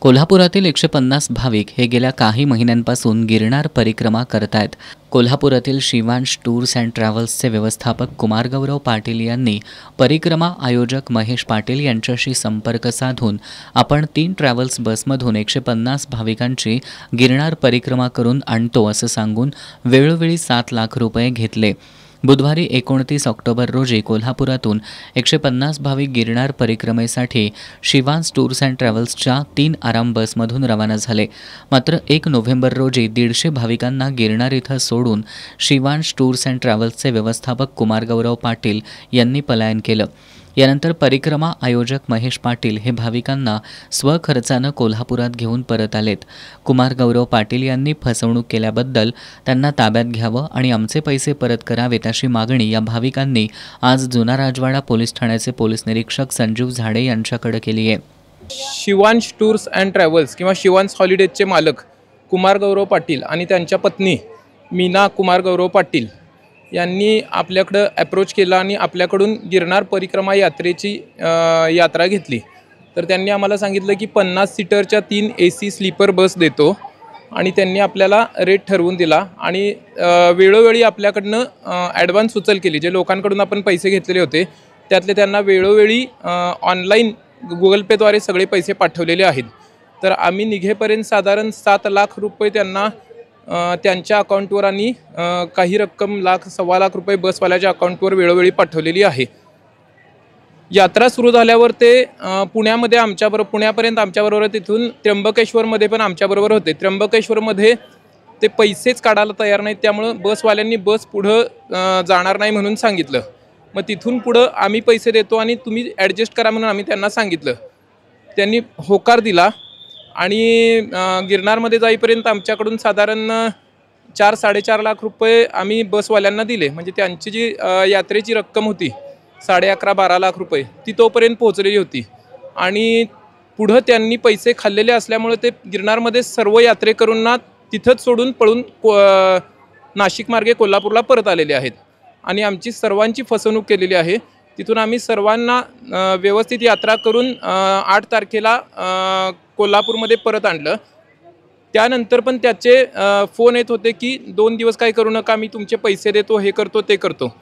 कोल्हापुरातील 150 भाविक हे गेल्या काही महिन्यांपासून गिरनार परिक्रमा करतायत। कोल्हापुरातील शिवांश टूर्स अँड ट्रॅव्हल्सचे व्यवस्थापक कुमारगौरव पाटील यांनी परिक्रमा आयोजक महेश पाटील यांच्याशी संपर्क साधून आपण 3 ट्रॅव्हल्स बसमधून 150 भाविकांची गिरनार परिक्रमा करून आणतो असं सांगून वेळोवेळी 7 लाख रुपये घेतले। बुधवारी 29 ऑक्टोबर रोजी कोल्हापुरातून 150 भाविक गिरनार परिक्रमेसाठी शिवांश टूर्स अँड ट्रॅव्हल्सच्या 3 आराम बसमधून रवाना झाले। मात्र 1 नोव्हेंबर रोजी 150 भाविकांना गिरनार इथं सोडून शिवांश टूर्स अँड ट्रॅव्हल्सचे व्यवस्थापक कुमारगौरव पाटील यांनी पलायन केलं। यानंतर परिक्रमा आयोजक महेश पाटील हे भाविकांना स्वखर्चानं कोल्हापुरात घेऊन परत आलेत। कुमारगौरव पाटील यांनी फसवणूक केल्याबद्दल त्यांना ताब्यात घ्यावं आणि आमचे पैसे परत करावेत अशी मागणी या भाविकांनी आज जुना राजवाडा पोलीस ठाण्याचे पोलीस निरीक्षक संजीव झाडे यांच्याकडे केली आहे। शिवांश टूर्स अँड ट्रॅव्हल्स किंवा शिवांश हॉलिडेजचे मालक कुमारगौरव पाटील आणि त्यांच्या पत्नी मीना कुमारगौरव पाटील यांनी आपल्याकडं अप्रोच केला आणि आपल्याकडून गिरनार परिक्रमा यात्रेची यात्रा घेतली। तर त्यांनी आम्हाला सांगितलं की 50 सीटरच्या 3 AC स्लीपर बस देतो आणि त्यांनी आपल्याला रेट ठरवून दिला आणि वेळोवेळी आपल्याकडनं ॲडव्हान्स उचल केली। जे लोकांकडून आपण पैसे घेतलेले होते त्यातले त्यांना वेळोवेळी ऑनलाईन Google Payद्वारे सगळे पैसे पाठवलेले आहेत। तर आम्ही निघेपर्यंत साधारण 7 लाख रुपये त्यांना त्यांच्या अकाउंटवर आणि काही रक्कम लाख सव्वा लाख रुपये बसवाल्याच्या अकाउंटवर वेळोवेळी पाठवलेली आहे। यात्रा सुरू झाल्यावर ते पुण्यामध्ये पुण्यापर्यंत आमच्याबरोबर, तिथून त्र्यंबकेश्वरमध्ये पण आमच्याबरोबर होते। त्र्यंबकेश्वरमध्ये ते पैसेच काढायला तयार नाहीत, त्यामुळं बसवाल्यांनी बस पुढं जाणार नाही म्हणून सांगितलं। मग तिथून पुढं आम्ही पैसे देतो आणि तुम्ही ॲडजस्ट करा म्हणून आम्ही त्यांना सांगितलं। त्यांनी होकार दिला आणि गिरनारमध्ये जाईपर्यंत आमच्याकडून साधारण 4-4.5 लाख रुपये आम्ही बसवाल्यांना दिले। म्हणजे त्यांची जी यात्रेची रक्कम होती 11.5-12 लाख रुपये ती तोपर्यंत पोहोचलेली होती आणि पुढं त्यांनी पैसे खाल्लेले असल्यामुळे ते गिरनारमध्ये सर्व यात्रेकरूंना तिथंच सोडून पळून नाशिक मार्गे कोल्हापूरला परत आलेले आहेत आणि आमची सर्वांची फसवणूक केलेली आहे। तिथून आम्ही सर्वांना व्यवस्थित यात्रा करून 8 तारखेला कोल्हापूरमध्ये परत आणलं। त्यानंतर पण त्याचे फोन येत होते की 2 दिवस काय करू नका, मी तुमचे पैसे देतो, हे करतो ते करतो।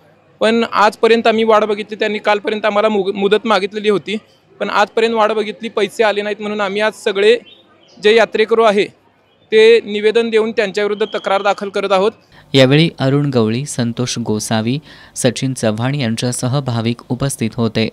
पण आजपर्यंत आम्ही वाट बघितली। त्यांनी कालपर्यंत आम्हाला मुदत मागितलेली होती, पण आजपर्यंत वाट बघितली, पैसे आले नाहीत। म्हणून आम्ही आज सगळे जे यात्रेकरू आहे ते निवेदन देऊन त्यांच्याविरुद्ध तक्रार दाखल करत आहोत। यावेळी अरुण गवळी, संतोष गोसावी, सचिन चव्हाण यांच्यासह भाविक उपस्थित होते।